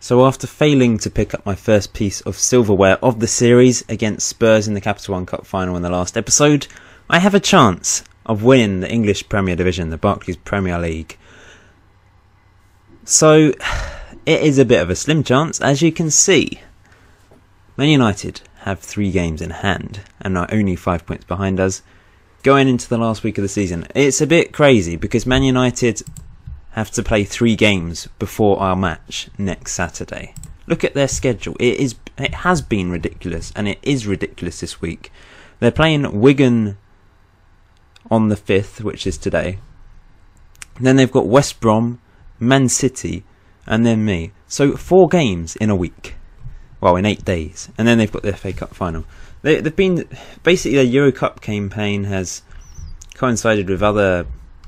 So after failing to pick up my first piece of silverware of the series against Spurs in the Capital One Cup final in the last episode, I have a chance of winning the English Premier Division, the Barclays Premier League. So it is a bit of a slim chance, as you can see. Man United have 3 games in hand and are only 5 points behind us going into the last week of the season. It's a bit crazy because Man United have to play 3 games before our match next Saturday. Look at their schedule. It has been ridiculous, and it is ridiculous this week. They're playing Wigan on the 5th, which is today. Then they've got West Brom, Man City, and then me. So 4 games in a week. Well, in 8 days. And then they've got the FA Cup final. They've been... Basically, their Euro Cup campaign has coincided with other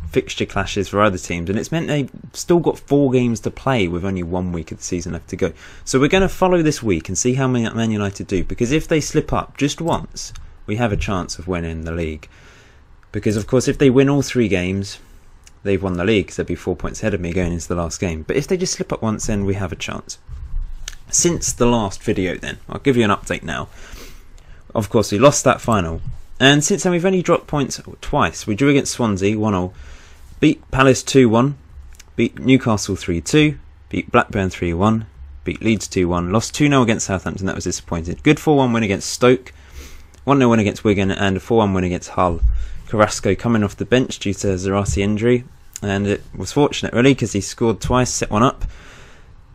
fixture clashes for other teams, and it's meant they've still got 4 games to play with only 1 week of the season left to go. So we're going to follow this week and see how Man United do, because if they slip up just once, we have a chance of winning the league. Because, of course, if they win all 3 games, they've won the league, because they'll be 4 points ahead of me going into the last game. But if they just slip up once, then we have a chance. Since the last video then, I'll give you an update now. Of course, we lost that final. And since then, we've only dropped points twice. We drew against Swansea, 1-0. Beat Palace 2-1. Beat Newcastle 3-2. Beat Blackburn 3-1. Beat Leeds 2-1. Lost 2-0 against Southampton, that was disappointing. Good 4-1 win against Stoke. 1-0 win against Wigan, and a 4-1 win against Hull. Carrasco coming off the bench due to Zarate injury, and it was fortunate really because he scored twice, set one up.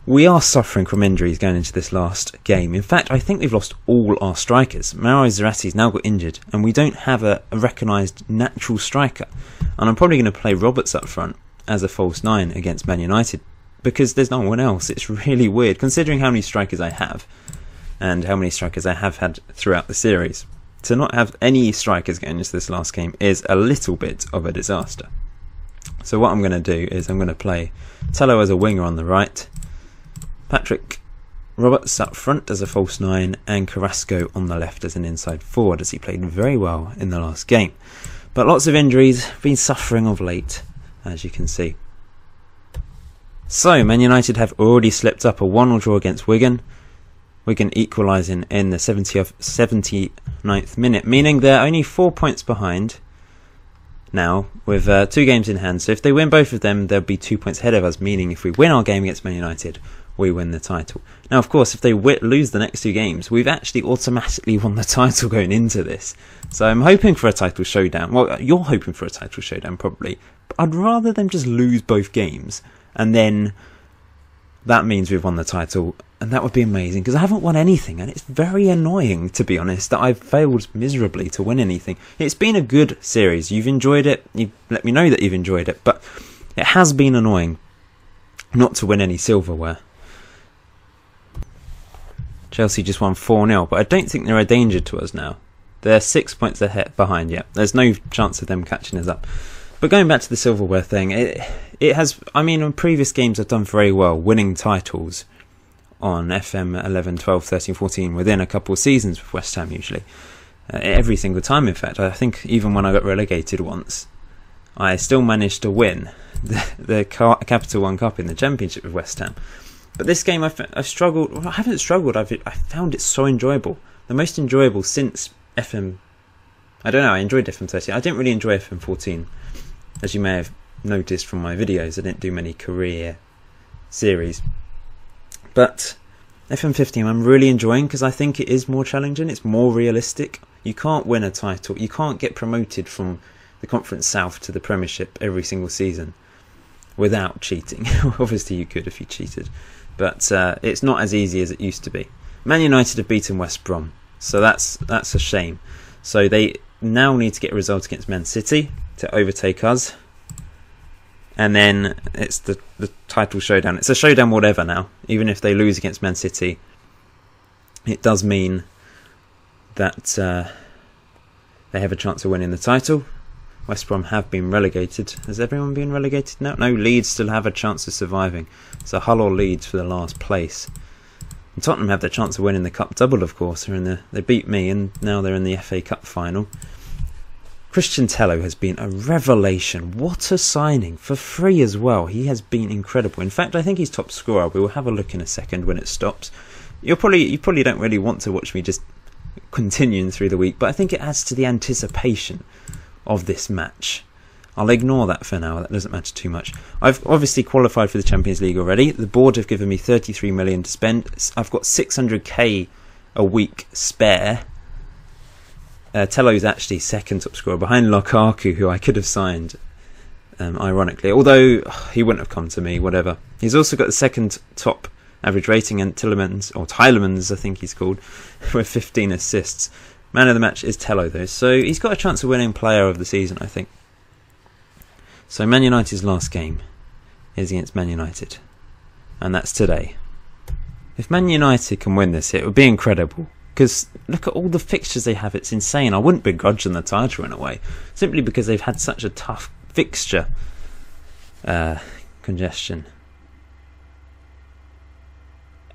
We are suffering from injuries going into this last game. In fact, I think we've lost all our strikers. Mauro Zarate's now got injured, and we don't have a recognised natural striker. And I'm probably going to play Roberts up front as a false 9 against Man United, because there's no one else. It's really weird, considering how many strikers I have, and how many strikers I have had throughout the series. To not have any strikers going into this last game is a little bit of a disaster. So what I'm going to do is I'm going to play Tello as a winger on the right, Patrick Roberts up front as a false 9, and Carrasco on the left as an inside forward, as he played very well in the last game. But lots of injuries, been suffering of late, as you can see. So Man United have already slipped up a 1-1 draw against Wigan. Wigan equalising in the 79th minute, meaning they're only 4 points behind now, with 2 games in hand. So if they win both of them, they'll be 2 points ahead of us, meaning if we win our game against Man United, we win the title. Now, of course, if they lose the next 2 games, we've actually automatically won the title going into this. So I'm hoping for a title showdown. Well, you're hoping for a title showdown, probably. But I'd rather them just lose both games, and then that means we've won the title. And that would be amazing, because I haven't won anything, and it's very annoying, to be honest, that I've failed miserably to win anything. It's been a good series. You've enjoyed it. You've let me know that you've enjoyed it, but it has been annoying not to win any silverware. Chelsea just won 4-0, but I don't think they're a danger to us now. They're 6 points ahead behind yet. There's no chance of them catching us up. But going back to the silverware thing, it has, I mean, on previous games I've done very well, winning titles on FM 12, 13, 14 within a couple of seasons with West Ham usually. Every single time, in fact. I think even when I got relegated once, I still managed to win the Capital One Cup in the Championship with West Ham. But this game I've struggled. Well, I haven't struggled. I found it so enjoyable. The most enjoyable since FM... I don't know, I enjoyed FM13. I didn't really enjoy FM14. As you may have noticed from my videos, I didn't do many career series. But FM15 I'm really enjoying, because I think it is more challenging, it's more realistic. You can't win a title, you can't get promoted from the Conference South to the Premiership every single season without cheating. Obviously you could if you cheated, but it's not as easy as it used to be. Man United have beaten West Brom, so that's a shame. So they now need to get a result against Man City to overtake us. And then it's the title showdown. It's a showdown whatever now. Even if they lose against Man City, it does mean that they have a chance of winning the title. West Brom have been relegated. Has everyone been relegated now? No, Leeds still have a chance of surviving. So Hull or Leeds for the last place. And Tottenham have their chance of winning the Cup double, of course. They beat me, and now they're in the FA Cup final. Christian Tello has been a revelation. What a signing, for free as well. He has been incredible. In fact, I think he's top scorer. We will have a look in a second when it stops. You probably don't really want to watch me just continuing through the week, but I think it adds to the anticipation of this match. I'll ignore that for now. That doesn't matter too much. I've obviously qualified for the Champions League already. The board have given me 33 million to spend. I've got 600k a week spare. Tello's actually second top scorer behind Lukaku, who I could have signed, ironically, although he wouldn't have come to me, whatever. He's also got the second top average rating, and Tielemans, I think he's called, with 15 assists. Man of the match is Tello, though, so he's got a chance of winning player of the season, I think. So Man United's last game is against Man United, and that's today. If Man United can win this, it would be incredible. Because look at all the fixtures they have, it's insane. I wouldn't begrudge them the title in a way, simply because they've had such a tough fixture congestion.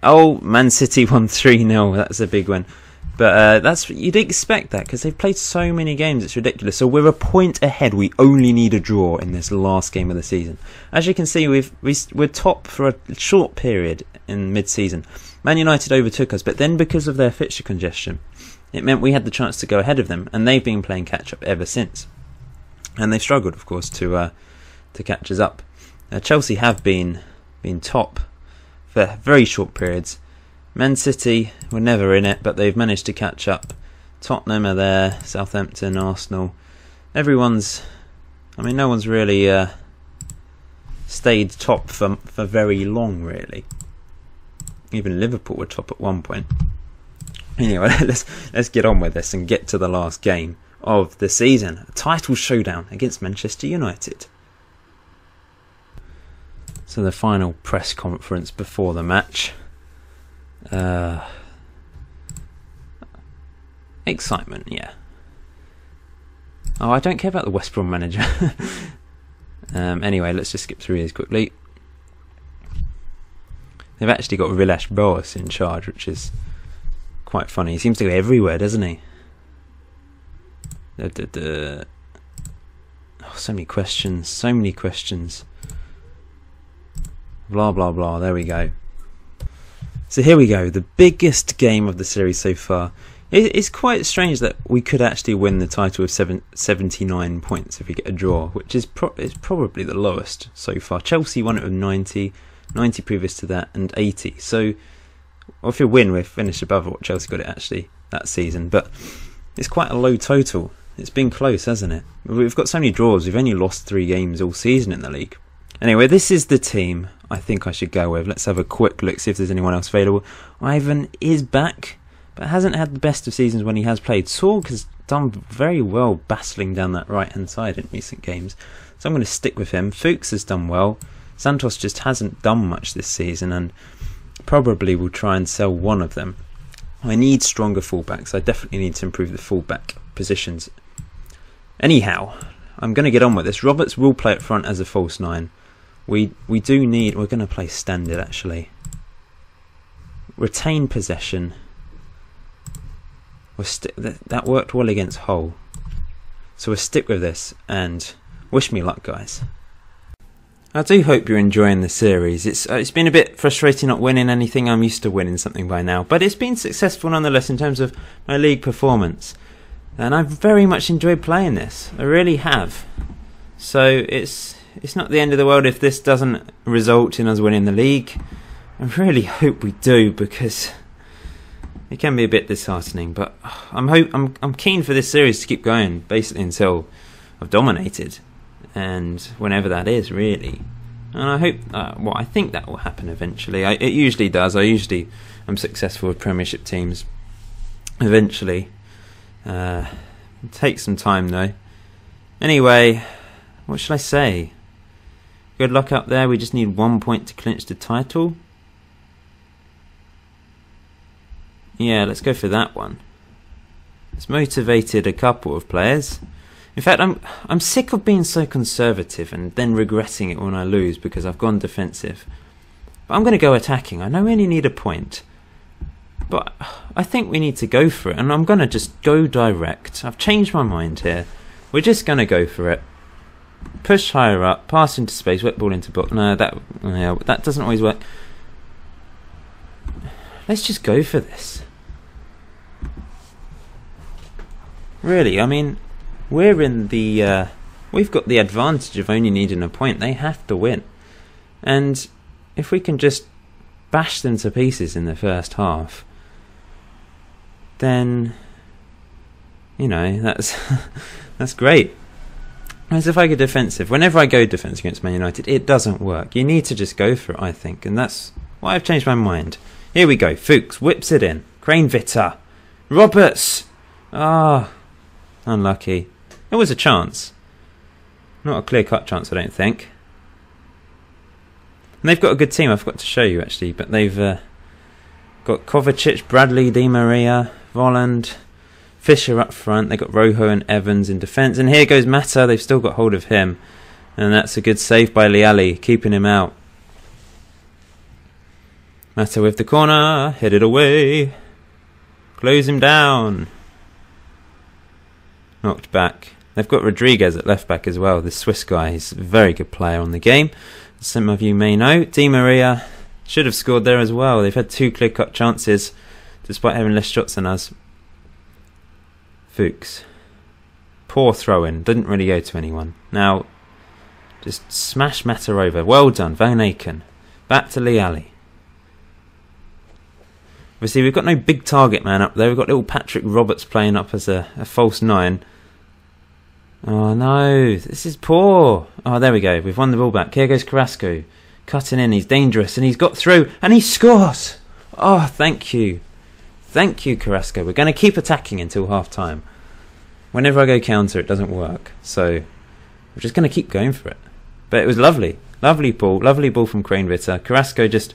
Oh, Man City won 3-0, that's a big one. But you'd expect that, because they've played so many games, it's ridiculous. So we're a point ahead, we only need a draw in this last game of the season. As you can see, we're top for a short period in mid-season. Man United overtook us, but then because of their fixture congestion, it meant we had the chance to go ahead of them, and they've been playing catch-up ever since. And they've struggled, of course, to catch us up. Chelsea have been top for very short periods. Man City were never in it, but they've managed to catch up. Tottenham are there, Southampton, Arsenal. No one's really stayed top for very long, really. Even Liverpool were top at one point. Anyway, let's get on with this and get to the last game of the season. A title showdown against Manchester United. So the final press conference before the match. Excitement, yeah. Oh, I don't care about the West Brom manager. Anyway, let's just skip through these quickly. They've actually got Villas-Boas in charge, which is quite funny. He seems to go everywhere, doesn't he? Oh, so many questions. Blah, blah, blah. There we go. So here we go. The biggest game of the series so far. It's quite strange that we could actually win the title with 79 points if we get a draw, which is probably the lowest so far. Chelsea won it with 90 previous to that, and 80. So if we win, we're finished above what Chelsea got it actually that season. But it's quite a low total. It's been close, hasn't it? We've got so many draws. We've only lost 3 games all season in the league. Anyway, this is the team I think I should go with. Let's have a quick look, see if there's anyone else available. Ivan is back, but hasn't had the best of seasons when he has played. Sorg has done very well battling down that right-hand side in recent games, so I'm going to stick with him. Fuchs has done well. Santos just hasn't done much this season, and probably will try and sell one of them. I need stronger fullbacks. I definitely need to improve the fullback positions. Anyhow, I'm going to get on with this. Roberts will play up front as a false 9. We're going to play standard actually. Retain possession. That worked well against Hull. So we'll stick with this and wish me luck, guys. I do hope you're enjoying the series. It's been a bit frustrating not winning anything. I'm used to winning something by now, but it's been successful nonetheless in terms of my league performance, and I've very much enjoyed playing this. I really have. So it's not the end of the world if this doesn't result in us winning the league. I really hope we do, because it can be a bit disheartening. But I'm keen for this series to keep going, basically until I've dominated, and whenever that is, really. And I hope, I think that will happen eventually. It usually does. I usually am successful with Premiership teams eventually. It takes some time though. Anyway, what should I say? Good luck up there. We just need 1 point to clinch the title. Yeah, let's go for that one. It's motivated a couple of players. In fact, I'm sick of being so conservative and then regretting it when I lose because I've gone defensive. But I'm going to go attacking. I know we only need a point, but I think we need to go for it, and I'm going to just go direct. I've changed my mind here. We're just going to go for it. Push higher up, pass into space, wet ball into box. No, that doesn't always work. Let's just go for this. Really, I mean, we're in the... we've got the advantage of only needing a point. They have to win. And if we can just bash them to pieces in the first half, then, you know, that's that's great. Whereas if I go defensive, whenever I go defensive against Man United, it doesn't work. You need to just go for it, I think. And that's why I've changed my mind. Here we go. Fuchs whips it in. Crane-Vitter. Roberts. Unlucky. There was a chance. Not a clear-cut chance, I don't think. And they've got a good team. I forgot to show you, actually. But they've got Kovacic, Bradley, Di Maria, Volland, Fisher up front. They've got Rojo and Evans in defence. And here goes Mata. They've still got hold of him. And that's a good save by Leali, keeping him out. Mata with the corner. Hit it away. Close him down. Knocked back. They've got Rodriguez at left back as well. This Swiss guy, he's a very good player on the game. Some of you may know. Di Maria should have scored there as well. They've had 2 clear-cut chances despite having less shots than us. Fuchs. Poor throw-in. Didn't really go to anyone. Now, just smash Mata over. Well done, Van Aken. Back to Leali. Obviously, we've got no big target man up there. We've got little Patrick Roberts playing up as a false 9. Oh no, this is poor. Oh, there we go. We've won the ball back. Here goes Carrasco. Cutting in. He's dangerous. And he's got through. And he scores. Oh, thank you. Thank you, Carrasco. We're going to keep attacking until half-time. Whenever I go counter, it doesn't work. So, we're just going to keep going for it. But it was lovely. Lovely ball. Lovely ball from Crane-Vitter. Carrasco just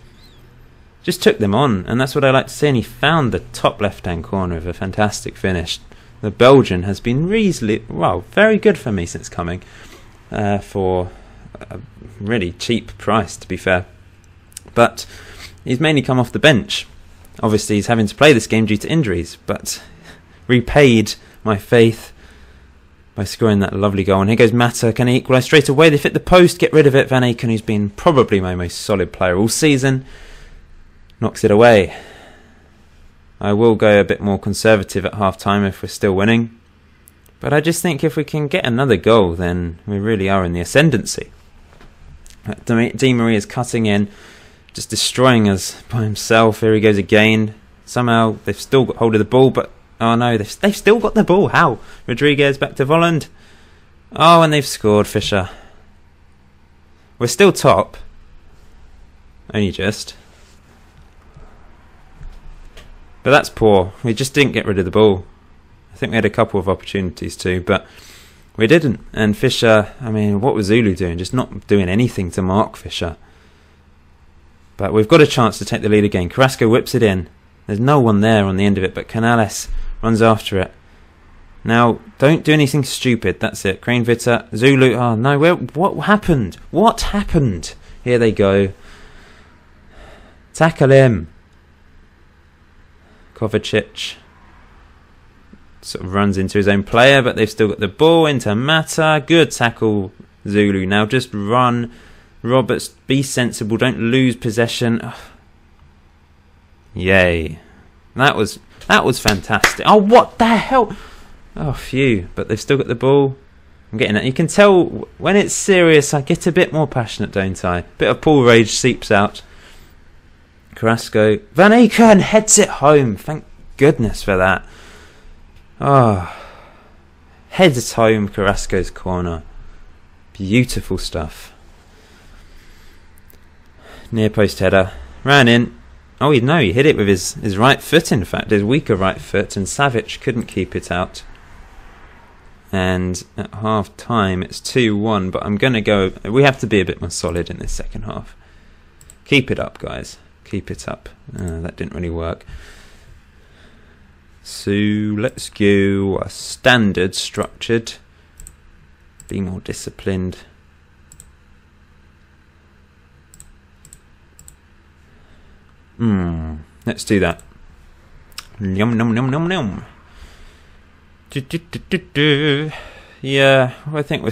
took them on. And that's what I like to see. And he found the top left-hand corner of a fantastic finish. The Belgian has been very good for me since coming, for a really cheap price, to be fair. But he's mainly come off the bench. Obviously, he's having to play this game due to injuries, but repaid my faith by scoring that lovely goal. And here goes Mata. Can he equalise straight away? They fit the post, get rid of it. Van Aken, who's been probably my most solid player all season, knocks it away. I will go a bit more conservative at half-time if we're still winning. But I just think if we can get another goal, then we really are in the ascendancy. Di Maria's cutting in, just destroying us by himself. Here he goes again. Somehow they've still got hold of the ball, but oh no, they've still got the ball. How? Rodriguez back to Volland. Oh, and they've scored, Fisher. We're still top. Only just. But that's poor. We just didn't get rid of the ball. I think we had a couple of opportunities too, but we didn't. And Fisher, I mean, what was Zulu doing? Just not doing anything to mark Fisher. But we've got a chance to take the lead again. Carrasco whips it in. There's no one there on the end of it, but Canales runs after it. Now, don't do anything stupid. That's it. Crane-Vitter, Zulu. Oh no, what happened? What happened? Here they go. Tackle him. Kovacic sort of runs into his own player, but they've still got the ball into Mata. Good tackle, Zulu. Now just run. Roberts, be sensible. Don't lose possession. Ugh. Yay. That was fantastic. Oh, what the hell? Oh, phew. But they've still got the ball. I'm getting it. You can tell when it's serious, I get a bit more passionate, don't I? Bit of Paul rage seeps out. Carrasco. Van Aken heads it home. Thank goodness for that. Oh. Heads home, Carrasco's corner. Beautiful stuff. Near post header. Ran in. Oh, no, he hit it with his right foot, in fact. His weaker right foot. And Savic couldn't keep it out. And at half time, it's 2-1. But I'm going to go... We have to be a bit more solid in this second half. Keep it up, guys. Keep it up. That didn't really work. So let's go standard, structured. Be more disciplined. Let's do that. Yum, yum, yum, yum, yum. Yeah, I think we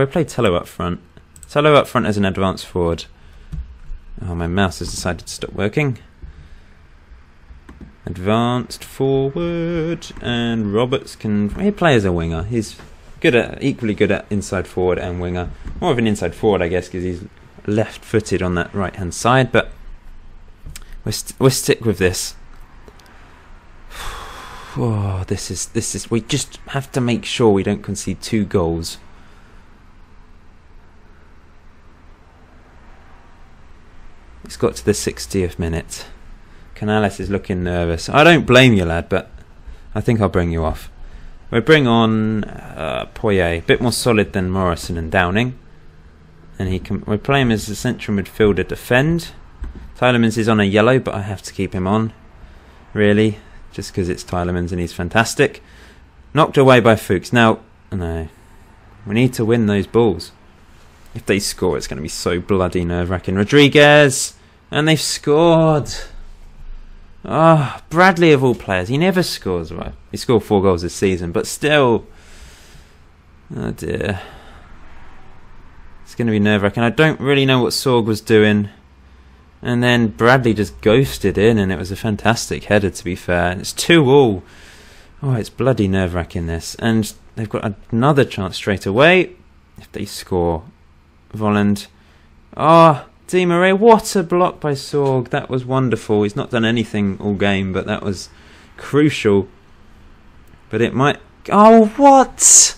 play Tello up front. Tello up front as an advanced forward. Oh, my mouse has decided to stop working. Advanced forward, and Roberts he play as a winger. He's equally good at inside forward and winger. More of an inside forward, I guess, because he's left-footed on that right-hand side. But we'll stick with this. Oh, this is. We just have to make sure we don't concede 2 goals. It's got to the 60th minute. Canales is looking nervous. I don't blame you, lad, but I think I'll bring you off. We'll bring on Poyet, a bit more solid than Morrison and Downing, and we play him as a central midfielder defend. Tielemans is on a yellow, but I have to keep him on, really, just because it's Tielemans and he's fantastic. Knocked away by Fuchs. Now, no, we need to win those balls. If they score, it's going to be so bloody nerve-wracking. Rodriguez, and they've scored. Ah, oh, Bradley of all players, he never scores. Well, he scored 4 goals this season, but still, oh dear, it's going to be nerve-wracking. I don't really know what Sorg was doing, and then Bradley just ghosted in, and it was a fantastic header, to be fair. And it's 2-2. Oh, it's bloody nerve-wracking, this, and they've got another chance straight away if they score. Volland, ah. Di Maria, what a block by Sorg. That was wonderful. He's not done anything all game, but that was crucial. But it might... Oh, what?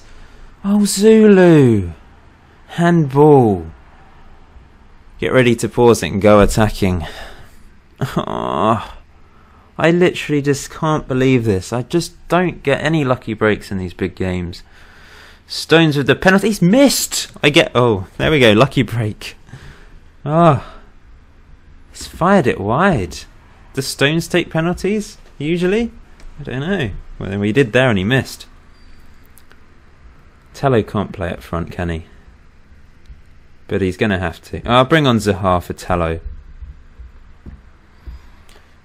Oh, Zulu. Handball. Get ready to pause it and go attacking. Oh, I literally just can't believe this. I just don't get any lucky breaks in these big games. Stones with the penalty. He's missed. Oh, there we go. Lucky break. Oh, he's fired it wide. Does Stones take penalties, usually? I don't know. Well, then we did there and he missed. Tello can't play up front, can he? But he's going to have to. I'll bring on Zaha for Tello,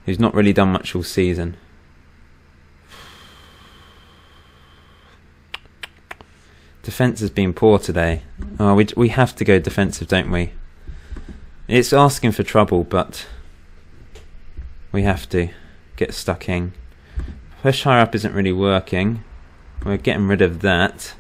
who's not really done much all season. Defence has been poor today. Oh, we have to go defensive, don't we? It's asking for trouble, but we have to get stuck in. Push higher up isn't really working. We're getting rid of that.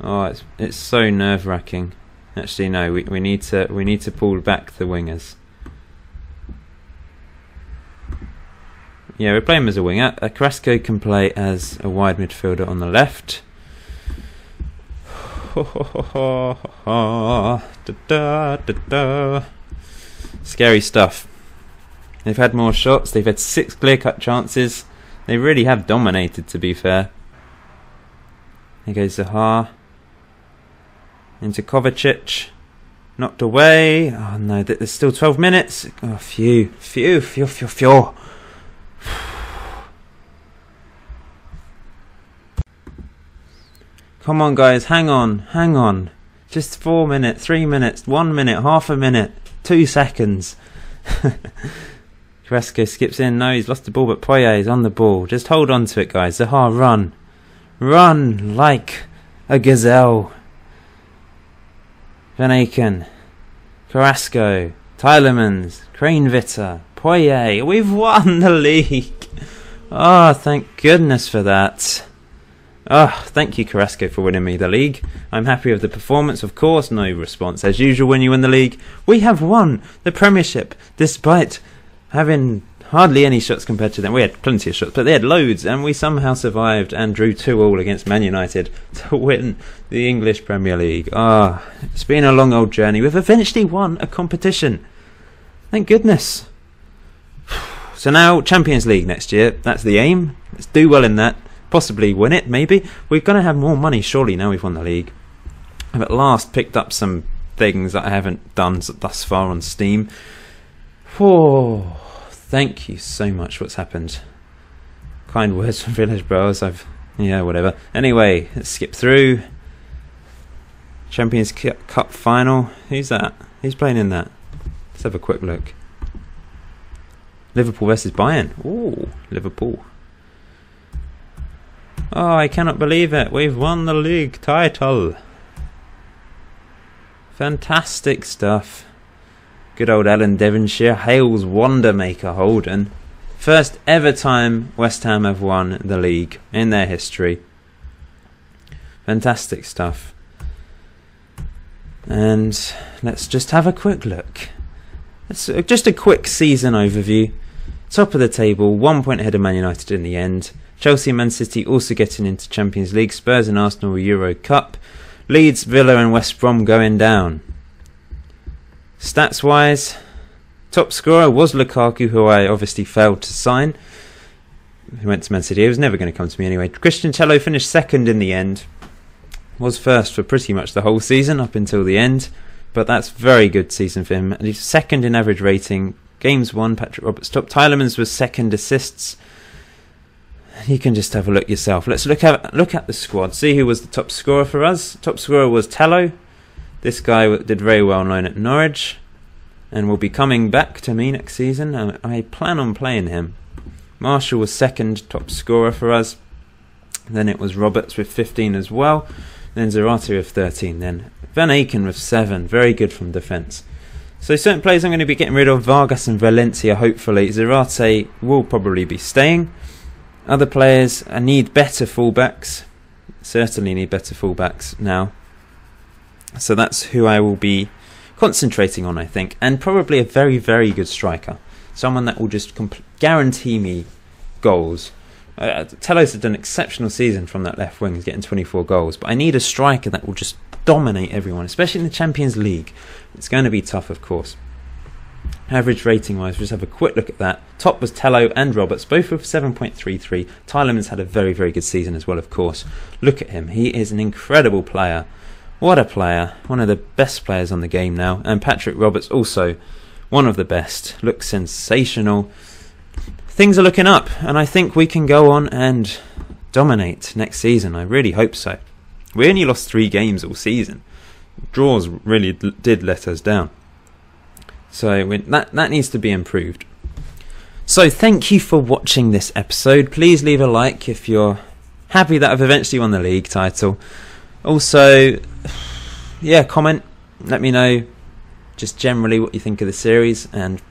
Oh, it's so nerve-wracking. Actually, no, we need to pull back the wingers. Yeah, we're playing him as a winger. Carrasco can play as a wide midfielder on the left. Scary stuff. They've had more shots. They've had 6 clear-cut chances. They really have dominated, to be fair. Here goes Zaha. Into Kovacic. Knocked away. Oh no, there's still 12 minutes. Oh, phew. Come on, guys, hang on. Just 4 minutes, 3 minutes, 1 minute, half a minute, 2 seconds. Carrasco skips in. No, he's lost the ball, but Poyet is on the ball. Just hold on to it, guys. Zaha, run. Run like a gazelle. Van Aken, Carrasco, Tielemans, Cranevitter, Poyet. We've won the league. Oh, thank goodness for that. Oh, thank you, Carrasco, for winning me the league. I'm happy with the performance, of course. No response as usual when you win the league. We have won the Premiership despite having hardly any shots compared to them. We had plenty of shots, but they had loads, and we somehow survived and drew 2-2 against Man United to win the English Premier League. Ah, it's been a long old journey. We've eventually won a competition. Thank goodness. So now Champions League next year. That's the aim. Let's do well in that. Possibly win it, maybe. We're going to have more money, surely, now we've won the league. I've at last picked up some things that I haven't done thus far on Steam. Oh, thank you so much. What's happened? Kind words from Village Bros. Yeah, whatever. Anyway, let's skip through. Champions Cup final. Who's that? Who's playing in that? Let's have a quick look. Liverpool versus Bayern. Ooh, Liverpool. Oh, I cannot believe it. We've won the league title. Fantastic stuff. Good old Alan Devonshire hails Wondermaker Holden. First ever time West Ham have won the league in their history. Fantastic stuff. And let's just have a quick look. Just a quick season overview. Top of the table, 1 point ahead of Man United in the end. Chelsea and Man City also getting into Champions League. Spurs and Arsenal Euro Cup. Leeds, Villa and West Brom going down. Stats wise, top scorer was Lukaku, who I obviously failed to sign. He went to Man City. He was never going to come to me anyway. Christian Cello finished second in the end. Was first for pretty much the whole season up until the end. But that's a very good season for him. And he's second in average rating. Games won, Patrick Roberts top. Tielemans was second assists. You can just have a look yourself. Let's look at the squad. See who was the top scorer for us. Top scorer was Tello. This guy did very well on loan at Norwich. And will be coming back to me next season. I plan on playing him. Marshall was second top scorer for us. Then it was Roberts with 15 as well. Then Zarate with 13. Then Van Aken with 7. Very good from defence. So certain players I'm going to be getting rid of. Vargas and Valencia, hopefully. Zarate will probably be staying. Other players, I need better fullbacks. Certainly need better fullbacks now. So that's who I will be concentrating on, I think. And probably a very, very good striker. Someone that will just guarantee me goals. Telos had done an exceptional season from that left wing. He's getting 24 goals. But I need a striker that will just dominate everyone, especially in the Champions League. It's going to be tough, of course. Average rating wise, just have a quick look at that. Top was Tello and Roberts, both with 7.33. Tielemans had a very, very good season as well, of course. Look at him. He is an incredible player. What a player. One of the best players on the game now. And Patrick Roberts also one of the best. Looks sensational. Things are looking up, and I think we can go on and dominate next season. I really hope so. We only lost 3 games all season. Draws really did let us down. So that needs to be improved. So thank you for watching this episode. Please leave a like if you're happy that I've eventually won the league title. Also, yeah, comment. Let me know just generally what you think of the series and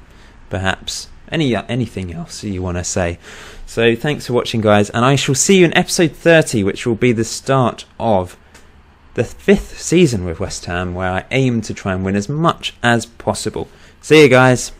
perhaps anything else you want to say. So thanks for watching, guys, and I shall see you in episode 30, which will be the start of the 5th season with West Ham, where I aim to try and win as much as possible. See you guys.